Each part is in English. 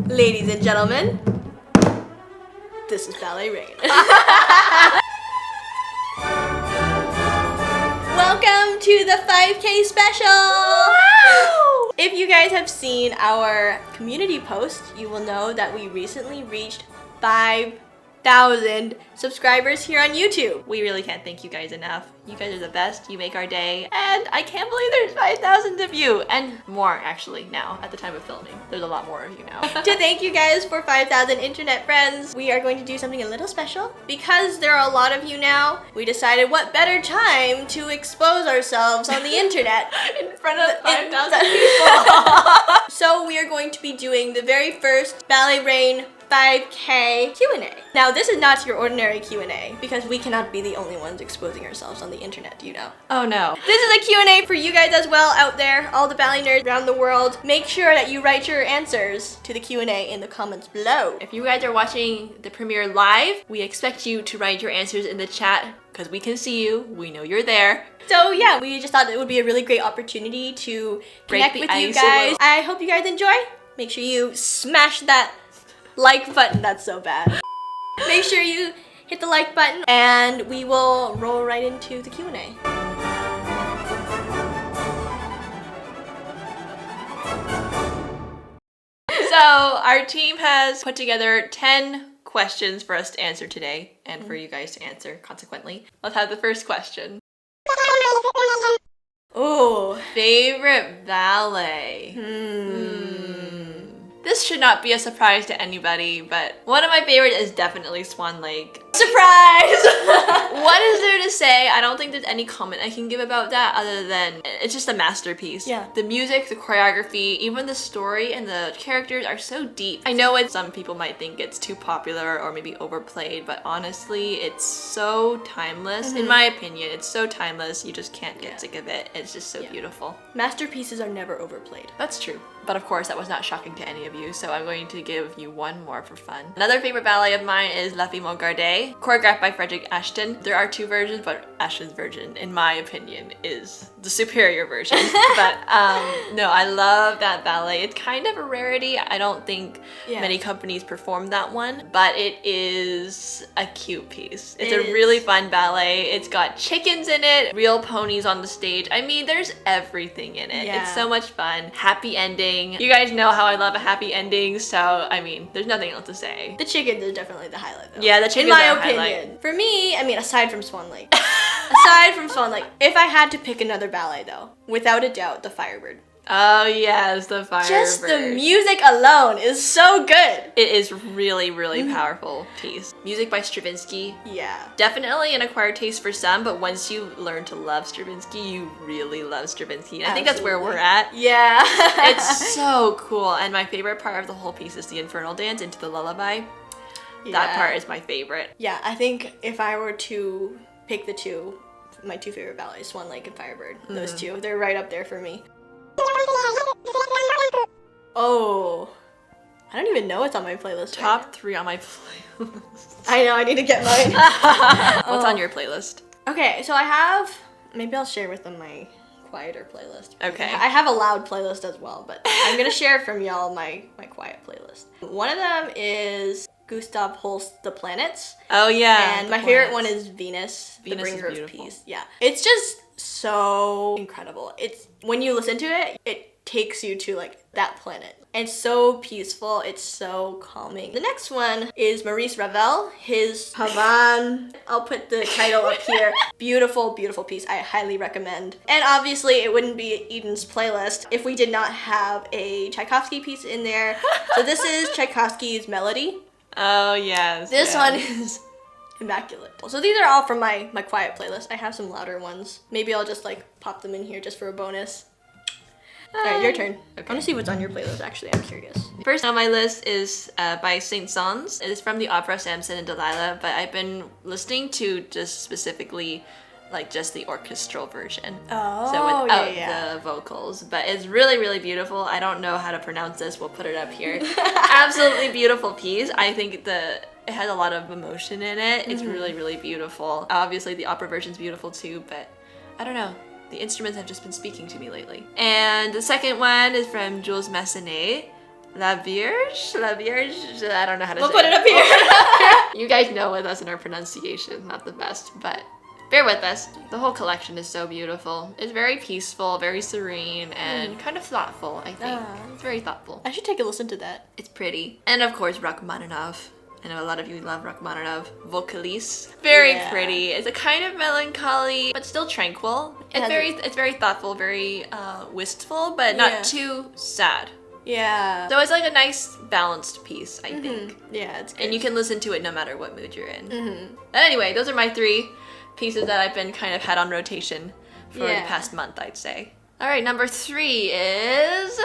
Ladies and gentlemen, this is Ballet Rain. Welcome to the 5K special! Wow! If you guys have seen our community post, you will know that we recently reached 5,000 subscribers here on YouTube. We really can't thank you guys enough. You guys are the best. You make our day. And I can't believe there's 5,000 of you. And more, actually, now, at the time of filming. There's a lot more of you now. To thank you guys for 5,000 internet friends, we are going to do something a little special. Because there are a lot of you now, we decided what better time to expose ourselves on the internet. In front of 5,000 people. So we are going to be doing the very first Ballet Rain 5K Q&A. Now, this is not your ordinary Q&A because we cannot be the only ones exposing ourselves on the internet, you know. Oh no. This is a Q&A for you guys as well out there, all the ballet nerds around the world. Make sure that you write your answers to the Q&A in the comments below. If you guys are watching the premiere live, we expect you to write your answers in the chat because we can see you. We know you're there. So yeah, we just thought it would be a really great opportunity to connect with you guys. I hope you guys enjoy. Make sure you smash that like button. That's so bad. Make sure you hit the like button and we will roll right into the Q&A. So our team has put together 10 questions for us to answer today and for you guys to answer consequently. Let's have the first question. Oh, favorite ballet? This should not be a surprise to anybody, but one of my favorites is definitely Swan Lake. surprise! What is there to say? I don't think there's any comment I can give about that other than it's just a masterpiece. Yeah. The music, the choreography, even the story and the characters are so deep. I know some people might think it's too popular or maybe overplayed, but honestly, it's so timeless. In my opinion, it's so timeless. You just can't get sick of it. It's just so beautiful. Masterpieces are never overplayed. That's true. But of course, that was not shocking to any of you, so I'm going to give you one more for fun. Another favorite ballet of mine is La Fille Gardée, choreographed by Frederick Ashton. There are two versions, but Ashton's version, in my opinion, is the superior version. But no, I love that ballet. It's kind of a rarity. I don't think many companies perform that one, but it is a cute piece. It's a really fun ballet. It's got chickens in it, real ponies on the stage. I mean, there's everything in it. It's so much fun. Happy ending. You guys know how I love a happy ending, so I mean, there's nothing else to say. The chickens is definitely the highlight though. Yeah, the chickens are in my opinion. Highlight. For me, I mean, aside from Swan Lake. Aside from Swan Lake, if I had to pick another ballet though, without a doubt, the Firebird. Oh yes, the Firebird. Just the music alone is so good. It is really, really powerful piece. Music by Stravinsky. Yeah. Definitely an acquired taste for some, but once you learn to love Stravinsky, you really love Stravinsky. And I think that's where we're at. Yeah. It's so cool. And my favorite part of the whole piece is the infernal dance into the lullaby. That part is my favorite. Yeah, I think if I were to pick the two, my two favorite ballets, Swan Lake and Firebird, those two, they're right up there for me. Oh, I don't even know what's on my playlist. Top 3 on my playlist. I know, I need to get mine. What's on your playlist? Okay, so I have, maybe I'll share with them my quieter playlist. Okay. I have a loud playlist as well, but I'm gonna share from y'all my quiet playlist. One of them is Gustav Holst's The Planets. Oh yeah. And my favorite one is Venus, the Venus bringer is of beautiful. peace. Yeah. It's just so incredible. It's when you listen to it, it takes you to like that planet. It's so peaceful. It's so calming. The next one is Maurice Ravel, his Havan. I'll put the title up here. Beautiful, beautiful piece. I highly recommend. And obviously it wouldn't be Eden's playlist if we did not have a Tchaikovsky piece in there. So this is Tchaikovsky's Melody. Oh yes. This one is immaculate. So these are all from my quiet playlist. I have some louder ones. Maybe I'll just like pop them in here just for a bonus. Alright, your turn. I want to see what's on your playlist actually, I'm curious. First on my list is by Saint-Saëns. It is from the opera Samson and Delilah, but I've been listening to just specifically like just the orchestral version. Oh, so without the vocals. But it's really, really beautiful. I don't know how to pronounce this. We'll put it up here. Absolutely beautiful piece. I think it has a lot of emotion in it. It's really, really beautiful. Obviously the opera version's beautiful too, but I don't know. The instruments have just been speaking to me lately. And the second one is from Jules Massenet. La Vierge? La Vierge? I don't know how to We'll say put it up here. You guys know with us and our pronunciation is not the best, but bear with us. The whole collection is so beautiful. It's very peaceful, very serene, and kind of thoughtful, I think. It's very thoughtful. I should take a listen to that. It's pretty. And of course, Rachmaninoff. I know a lot of you love Rachmaninoff. Vocalise. Very pretty. It's a kind of melancholy, but still tranquil. It's very thoughtful, very wistful, but not too sad. Yeah. So it's like a nice balanced piece, I think. Yeah, it's good. And you can listen to it no matter what mood you're in. But anyway, those are my 3 pieces that I've been kind of had on rotation for the past month, I'd say. All right, number 3 is...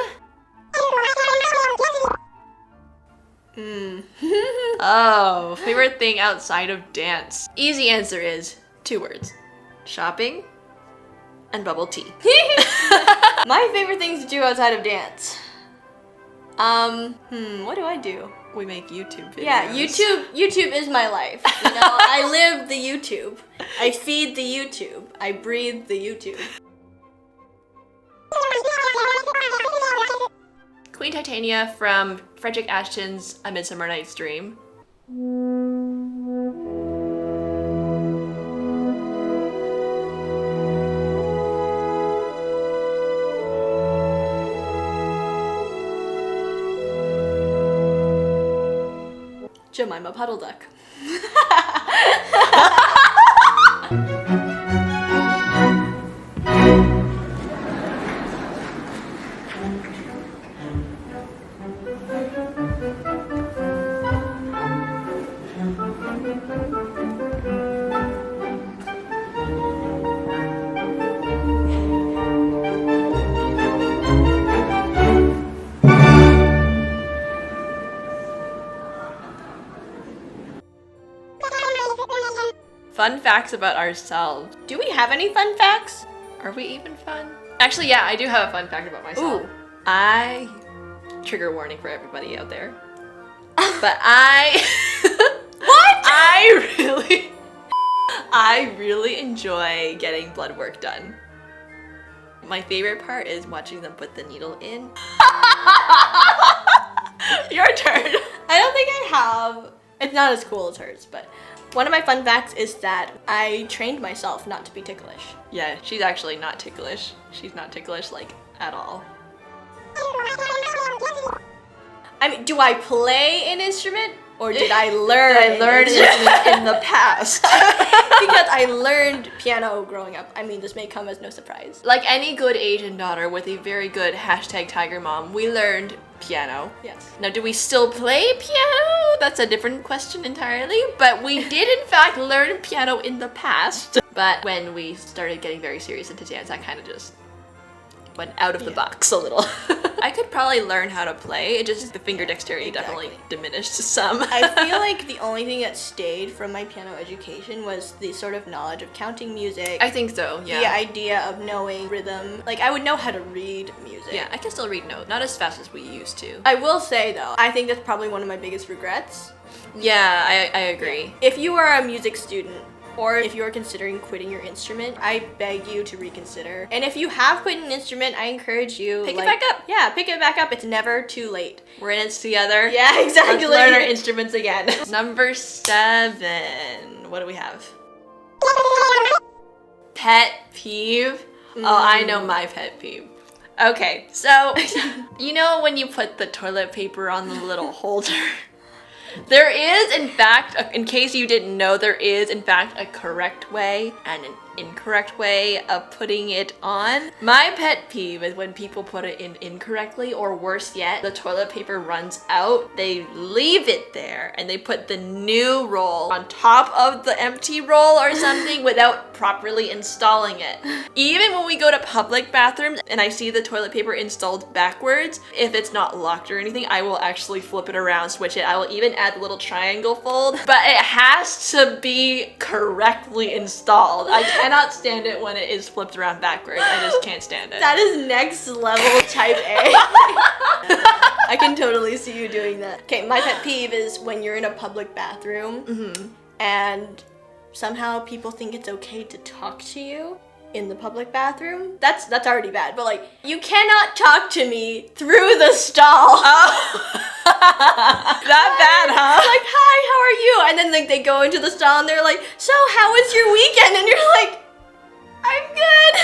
Oh, favorite thing outside of dance. Easy answer is 2 words. Shopping and bubble tea. My favorite things to do outside of dance. What do I do? We make YouTube videos. Yeah, YouTube is my life. You know, I live the YouTube. I feed the YouTube. I breathe the YouTube. Queen Titania from Frederick Ashton's A Midsummer Night's Dream. Jemima Puddle Duck. Fun facts about ourselves. Do we have any fun facts? Are we even fun? Actually, yeah, I do have a fun fact about myself. Ooh. Trigger warning for everybody out there. But I... What? I really enjoy getting blood work done. My favorite part is watching them put the needle in. Your turn. I don't think I have. It's not as cool as hers, but one of my fun facts is that I trained myself not to be ticklish. Yeah, she's actually not ticklish. She's not ticklish, like, at all. I mean, do I play an instrument or did I learn? I learned it in the past. Because I learned piano growing up. I mean, this may come as no surprise. Like any good Asian daughter with a very good #TigerMom, we learned piano. Yes. Now, do we still play piano? That's a different question entirely. But we did, in fact, learn piano in the past. But when we started getting very serious into dance, I kind of just went out of the box a little. I could probably learn how to play. It just, the finger dexterity definitely diminished some. I feel like the only thing that stayed from my piano education was the sort of knowledge of counting music. I think so, yeah. The idea of knowing rhythm. Like, I would know how to read music. Yeah, I can still read notes. Not as fast as we used to. I will say, though, I think that's probably one of my biggest regrets. Yeah, I agree. If you are a music student, or if you're considering quitting your instrument, I beg you to reconsider. And if you have quit an instrument, I encourage you pick it back up. Yeah, pick it back up. It's never too late. We're in it together. Yeah, exactly. Let's learn our instruments again. Number 7. What do we have? Pet peeve. Oh, I know my pet peeve. Okay, so you know when you put the toilet paper on the little holder? There is, in fact, in case you didn't know, there is, in fact, a correct way and an incorrect way of putting it on. My pet peeve is when people put it in incorrectly, or worse yet, the toilet paper runs out, they leave it there, and they put the new roll on top of the empty roll or something without properly installing it. Even when we go to public bathrooms and I see the toilet paper installed backwards, if it's not locked or anything, I will actually flip it around, switch it. I will even add the little triangle fold, but it has to be correctly installed. I cannot stand it when it is flipped around backwards. I just can't stand it. That is next level type A. I can totally see you doing that. Okay, my pet peeve is when you're in a public bathroom and somehow people think it's okay to talk to you. in the public bathroom. That's already bad, but like, you cannot talk to me through the stall. Oh. That bad, huh? Like, hi, how are you? And then like they go into the stall and they're like, so how was your weekend? And you're like, I'm good.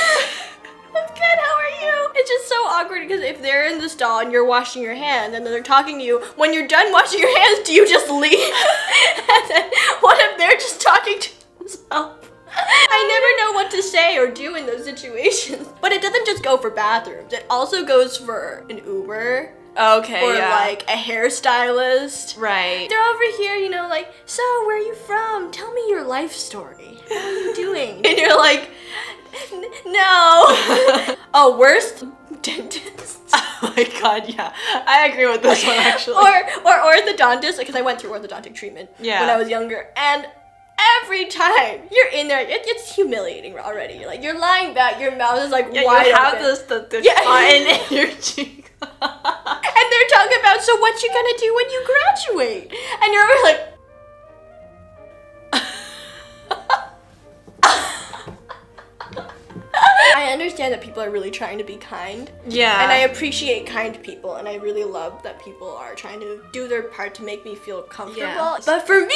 I'm good, how are you? It's just so awkward because if they're in the stall and you're washing your hands and then they're talking to you, when you're done washing your hands, do you just leave? And then what if they're just talking to themselves? I never know what to say or do in those situations. But it doesn't just go for bathrooms. It also goes for an Uber. Okay, Or yeah. like a hairstylist. Right. They're over here, you know, like, so where are you from? Tell me your life story. How are you doing? And you're like, no. Oh, worst? Dentist. Oh my god, yeah. I agree with this one actually. or orthodontist, because I went through orthodontic treatment Yeah. when I was younger. And every time you're in there, it's humiliating already. You're like, you're lying back, your mouth is like wide you have open. the Yeah. cotton in your cheek. And they're talking about, so what you gonna do when you graduate? And you're over like, I understand that people are really trying to be kind. Yeah. And I appreciate kind people, and I really love that people are trying to do their part to make me feel comfortable. Yeah. But for me,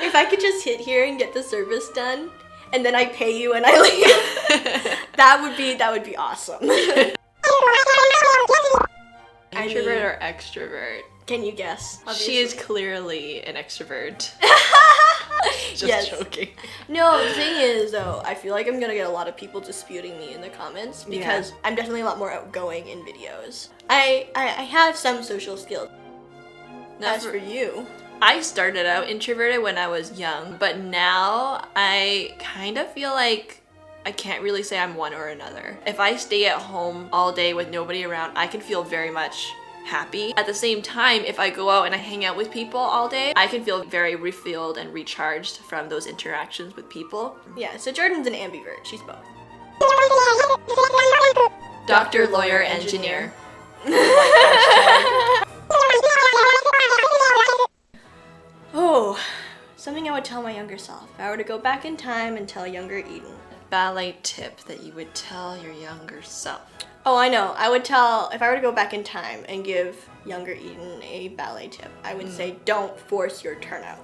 if I could just sit here and get the service done, and then I pay you and I leave, that would be awesome. Introvert or extrovert? Can you guess? She is clearly an extrovert. Just Yes. joking. No, the thing is, though, I feel like I'm gonna get a lot of people disputing me in the comments because I'm definitely a lot more outgoing in videos. I have some social skills. Now As for you, I started out introverted when I was young, but now I kind of feel like I can't really say I'm one or another. If I stay at home all day with nobody around, I can feel very much happy. At the same time, if I go out and I hang out with people all day, I can feel very refilled and recharged from those interactions with people. yeah. So Jordan's an ambivert. She's both. Doctor, lawyer, engineer. Oh, something I would tell my younger self. If I were to go back in time and tell younger Eden. Ballet tip that you would tell your younger self. Oh, I know. I would tell, if I were to go back in time and give younger Eden a ballet tip, I would say don't force your turnout.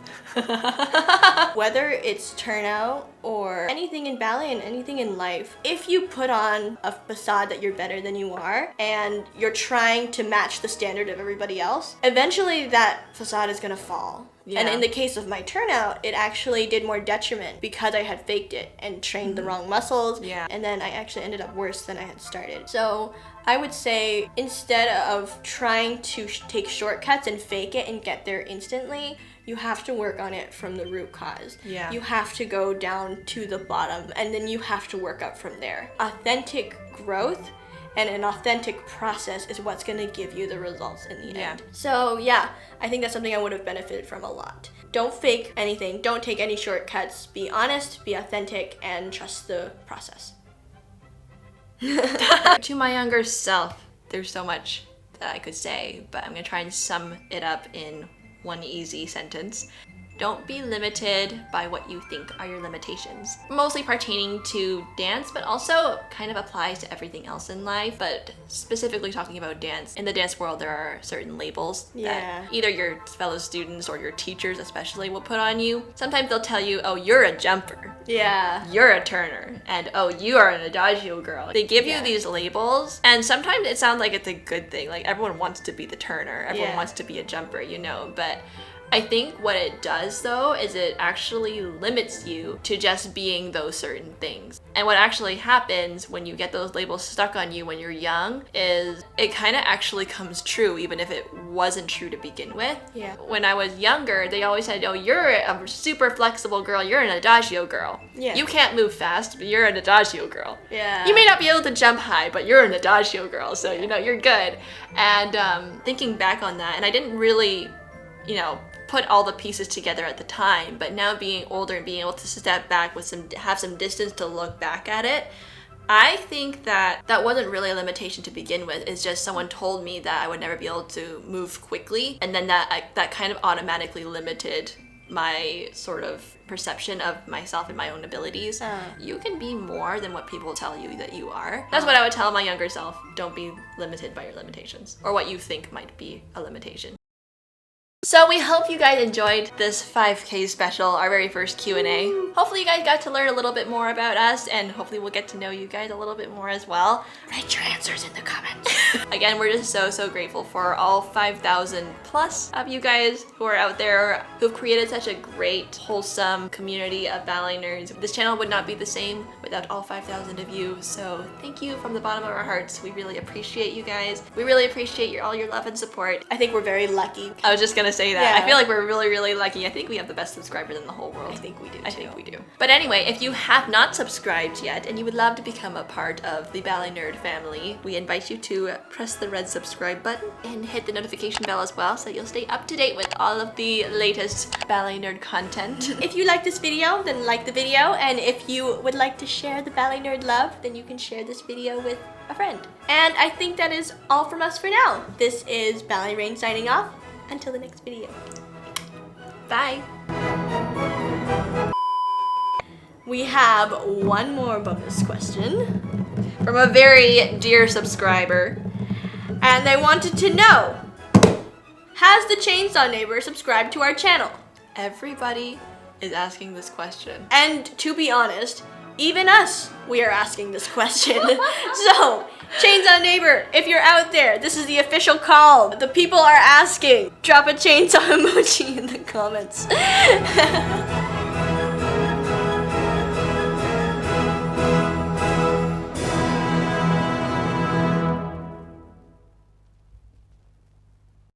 Whether it's turnout or anything in ballet and anything in life, if you put on a facade that you're better than you are and you're trying to match the standard of everybody else, eventually that facade is gonna fall. Yeah. And in the case of my turnout, it actually did more detriment because I had faked it and trained the wrong muscles. Yeah. And then I actually ended up worse than I had started. So I would say instead of trying to take shortcuts and fake it and get there instantly, you have to work on it from the root cause. Yeah. You have to go down to the bottom and then you have to work up from there. Authentic growth and an authentic process is what's gonna give you the results in the Yeah. end. So yeah, I think that's something I would have benefited from a lot. Don't fake anything, don't take any shortcuts, be honest, be authentic, and trust the process. To my younger self, there's so much that I could say, but I'm gonna try and sum it up in one easy sentence. Don't be limited by what you think are your limitations. Mostly pertaining to dance, but also kind of applies to everything else in life, but specifically talking about dance. In the dance world, there are certain labels Yeah. that either your fellow students or your teachers especially will put on you. Sometimes they'll tell you, oh, you're a jumper. Yeah. You're a turner, and oh, you are an adagio girl. They give you Yeah. these labels, and sometimes it sounds like it's a good thing. Like everyone wants to be the turner, everyone Yeah. wants to be a jumper, you know, but I think what it does though is it actually limits you to just being those certain things. And what actually happens when you get those labels stuck on you when you're young is it kind of actually comes true even if it wasn't true to begin with. Yeah. When I was younger, they always said, oh, you're a super flexible girl, you're an adagio girl. Yeah. You can't move fast, but you're an adagio girl. Yeah. You may not be able to jump high, but you're an adagio girl, so you know, you're good. And thinking back on that, and I didn't really, you know, put all the pieces together at the time, but now being older and being able to step back with have some distance to look back at it, I think that wasn't really a limitation to begin with. It's just someone told me that I would never be able to move quickly, and then that kind of automatically limited my sort of perception of myself and my own abilities. You can be more than what people tell you that you are. That's what I would tell my younger self. Don't be limited by your limitations or what you think might be a limitation. So we hope you guys enjoyed this 5K special, our very first Q&A. Hopefully you guys got to learn a little bit more about us, and hopefully we'll get to know you guys a little bit more as well. Write your answers in the comments. Again, we're just so grateful for all 5,000 plus of you guys who are out there who've created such a great, wholesome community of ballet nerds. This channel would not be the same without all 5,000 of you, so thank you from the bottom of our hearts. We really appreciate you guys. We really appreciate all your love and support. I think we're very lucky. I was just gonna say that. Yeah. I feel like we're really lucky. I think we have the best subscribers in the whole world. I think we do too. I think we do. But anyway, if you have not subscribed yet and you would love to become a part of the Ballet Nerd family, we invite you to press the red subscribe button and hit the notification bell as well so you'll stay up to date with all of the latest Ballet Nerd content. If you like this video, then like the video, and if you would like to share the Ballet Nerd love, then you can share this video with a friend. And I think that is all from us for now. This is Ballet Rain signing off. Until the next video. Bye! We have one more bonus question. From a very dear subscriber. And they wanted to know, has the Chainsaw Neighbor subscribed to our channel? Everybody is asking this question. And to be honest, even us, we are asking this question. So, Chainsaw Neighbor, if you're out there, this is the official call. The people are asking. Drop a chainsaw emoji in the comments.